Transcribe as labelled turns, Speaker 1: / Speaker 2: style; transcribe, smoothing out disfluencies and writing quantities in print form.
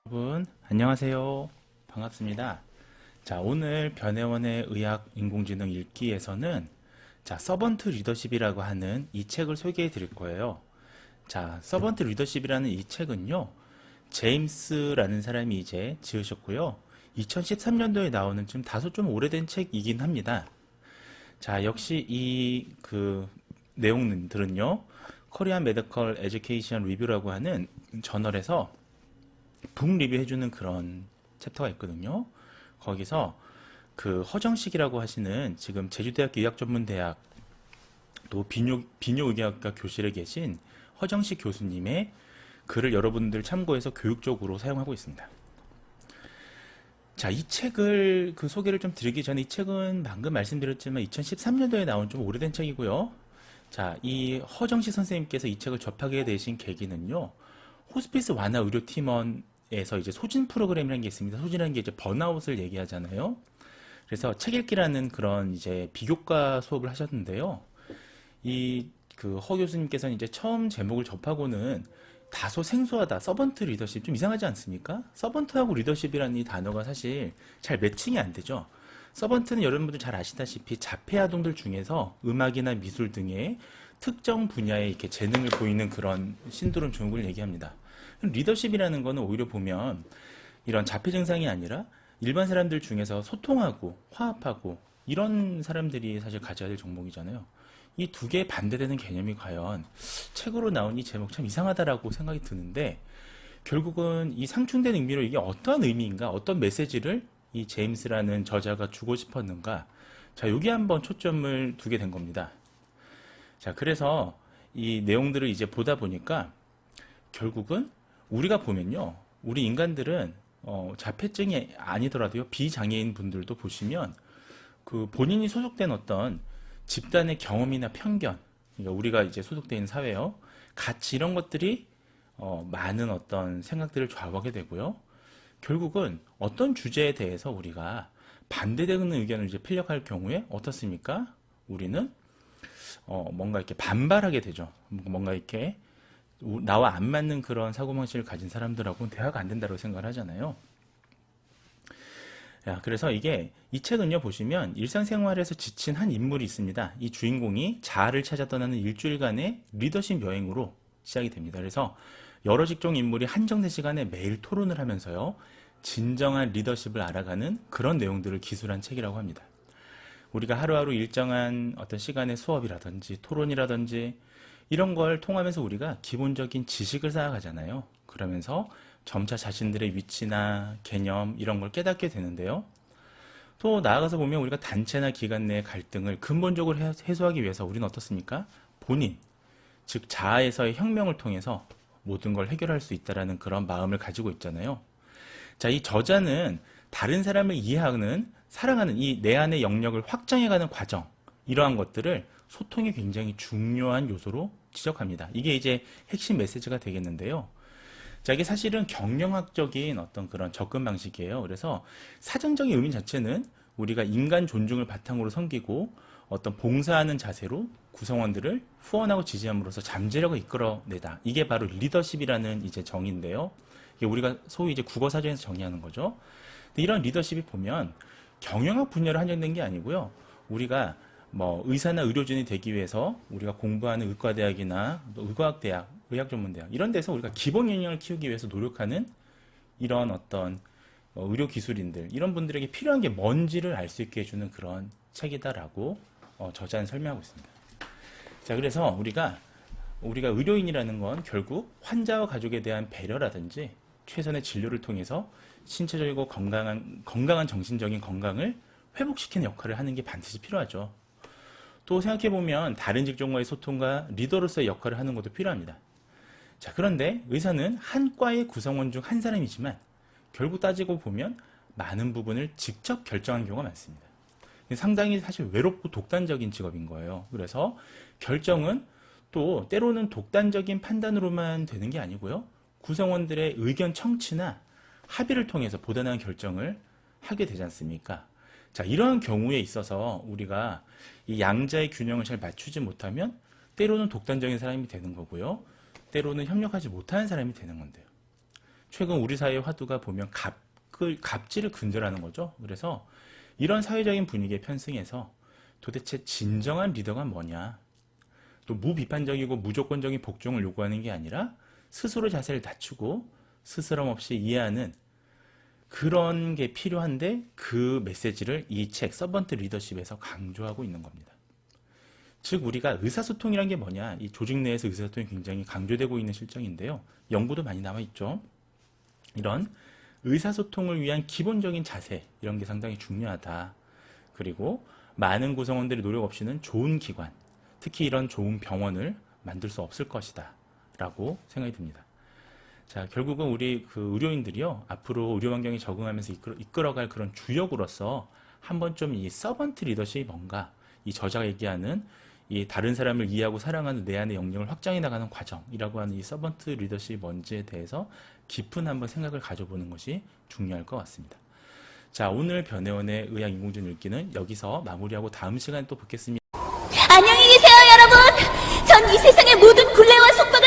Speaker 1: 여러분 안녕하세요. 반갑습니다. 자, 오늘 변혜원의 의학 인공지능 읽기에서는 서번트 리더십이라고 하는 이 책을 소개해 드릴 거예요. 자, 서번트 리더십이라는 이 책은요, 제임스라는 사람이 이제 지으셨고요. 2013년도에 나오는 좀 다소 좀 오래된 책이긴 합니다. 자, 역시 이 내용들은요, 코리안 메디컬 에듀케이션 리뷰라고 하는 저널에서 북 리뷰해주는 그런 챕터가 있거든요. 거기서 허정식이라고 하시는 지금 제주대학교 의학전문대학 또 비뇨의학과 교실에 계신 허정식 교수님의 글을 여러분들 참고해서 교육적으로 사용하고 있습니다. 자, 이 책을 소개를 좀 드리기 전에, 이 책은 방금 말씀드렸지만 2013년도에 나온 좀 오래된 책이고요. 자, 이 허정식 선생님께서 이 책을 접하게 되신 계기는요, 호스피스 완화 의료팀원에서 이제 소진 프로그램이라는 게 있습니다. 소진이라는 게 이제 번아웃을 얘기하잖아요. 그래서 책 읽기라는 그런 이제 비교과 수업을 하셨는데요. 허 교수님께서는 이제 처음 제목을 접하고는 다소 생소하다, 서번트 리더십, 좀 이상하지 않습니까? 서번트하고 리더십이라는 이 단어가 사실 잘 매칭이 안 되죠. 서번트는 여러분들 잘 아시다시피 자폐아동들 중에서 음악이나 미술 등의 특정 분야에 이렇게 재능을 보이는 그런 신드롬 증후군을 얘기합니다. 리더십이라는 거는 오히려 보면 이런 자폐 증상이 아니라 일반 사람들 중에서 소통하고 화합하고 이런 사람들이 사실 가져야 될 종목이잖아요. 이 두 개의 반대되는 개념이 과연 책으로 나온 이 제목 참 이상하다라고 생각이 드는데, 결국은 이 상충된 의미로 이게 어떤 의미인가, 어떤 메시지를 이 제임스라는 저자가 주고 싶었는가, 자, 여기 한번 초점을 두게 된 겁니다. 자, 그래서 이 내용들을 이제 보다 보니까 결국은 우리가 보면요, 우리 인간들은 자폐증이 아니더라도요, 비장애인 분들도 보시면 본인이 소속된 어떤 집단의 경험이나 편견, 그러니까 우리가 이제 소속되어 있는 사회요, 가치, 이런 것들이 많은 어떤 생각들을 좌우하게 되고요. 결국은 어떤 주제에 대해서 우리가 반대되는 의견을 이제 필력할 경우에 어떻습니까? 우리는 뭔가 이렇게 반발하게 되죠. 뭔가 이렇게 나와 안 맞는 그런 사고방식을 가진 사람들하고는 대화가 안 된다고 생각을 하잖아요. 그래서 이 책은요, 보시면 일상생활에서 지친 한 인물이 있습니다. 이 주인공이 자아를 찾아 떠나는 일주일간의 리더십 여행으로 시작이 됩니다. 그래서 여러 직종 인물이 한정된 시간에 매일 토론을 하면서요, 진정한 리더십을 알아가는 그런 내용들을 기술한 책이라고 합니다. 우리가 하루하루 일정한 어떤 시간의 수업이라든지 토론이라든지 이런 걸 통하면서 우리가 기본적인 지식을 쌓아가잖아요. 그러면서 점차 자신들의 위치나 개념 이런 걸 깨닫게 되는데요. 또 나아가서 보면 우리가 단체나 기관 내의 갈등을 근본적으로 해소하기 위해서 우리는 어떻습니까? 본인, 즉 자아에서의 혁명을 통해서 모든 걸 해결할 수 있다는 그런 마음을 가지고 있잖아요. 자, 이 저자는 다른 사람을 이해하는, 사랑하는 이 내 안의 영역을 확장해가는 과정, 이러한 것들을 소통이 굉장히 중요한 요소로 지적합니다. 이게 이제 핵심 메시지가 되겠는데요. 자, 이게 사실은 경영학적인 어떤 그런 접근 방식이에요. 그래서 사전적인 의미 자체는 우리가 인간 존중을 바탕으로 섬기고 어떤 봉사하는 자세로 구성원들을 후원하고 지지함으로써 잠재력을 이끌어내다. 이게 바로 리더십이라는 이제 정의인데요. 이게 우리가 소위 이제 국어 사전에서 정의하는 거죠. 근데 이런 리더십이 보면 경영학 분야로 한정된 게 아니고요. 우리가 의사나 의료진이 되기 위해서 우리가 공부하는 의과대학이나 의과학대학, 의학전문대학 이런 데서 우리가 기본 역량을 키우기 위해서 노력하는 이런 어떤 의료기술인들, 이런 분들에게 필요한 게 뭔지를 알 수 있게 해주는 그런 책이다라고 저자는 설명하고 있습니다. 자, 그래서 우리가 의료인이라는 건 결국 환자와 가족에 대한 배려라든지 최선의 진료를 통해서 신체적이고 건강한 정신적인 건강을 회복시키는 역할을 하는 게 반드시 필요하죠. 또 생각해보면 다른 직종과의 소통과 리더로서의 역할을 하는 것도 필요합니다. 자, 그런데 의사는 한 과의 구성원 중 한 사람이지만 결국 따지고 보면 많은 부분을 직접 결정하는 경우가 많습니다. 상당히 사실 외롭고 독단적인 직업인 거예요. 그래서 결정은 또 때로는 독단적인 판단으로만 되는 게 아니고요. 구성원들의 의견 청취나 합의를 통해서 보다 나은 결정을 하게 되지 않습니까? 자, 이런 경우에 있어서 우리가 이 양자의 균형을 잘 맞추지 못하면 때로는 독단적인 사람이 되는 거고요. 때로는 협력하지 못하는 사람이 되는 건데요. 최근 우리 사회의 화두가 보면 갑질을 근절하는 거죠. 그래서 이런 사회적인 분위기에 편승해서 도대체 진정한 리더가 뭐냐? 또 무비판적이고 무조건적인 복종을 요구하는 게 아니라 스스로 자세를 낮추고 스스럼 없이 이해하는 그런 게 필요한데 그 메시지를 이 책 서번트 리더십에서 강조하고 있는 겁니다. 즉 우리가 의사소통이란 게 뭐냐? 이 조직 내에서 의사소통이 굉장히 강조되고 있는 실정인데요. 연구도 많이 나와 있죠. 이런 의사소통을 위한 기본적인 자세 이런 게 상당히 중요하다. 그리고 많은 구성원들의 노력 없이는 좋은 기관, 특히 이런 좋은 병원을 만들 수 없을 것이다 라고 생각이 듭니다. 자, 결국은 우리 그 의료인들이요, 앞으로 의료 환경에 적응하면서 이끌어갈 그런 주역으로서 한번 좀 이 서번트 리더십이 뭔가, 이 저자가 얘기하는 이 다른 사람을 이해하고 사랑하는 내 안의 역량을 확장해 나가는 과정이라고 하는 이 서번트 리더십이 뭔지에 대해서 깊은 한번 생각을 가져보는 것이 중요할 것 같습니다. 자, 오늘 변혜원의 의학 인공지능 읽기는 여기서 마무리하고 다음 시간에 또 뵙겠습니다.
Speaker 2: 안녕히 계세요, 여러분. 전 이 세상의 모든 굴레와 속박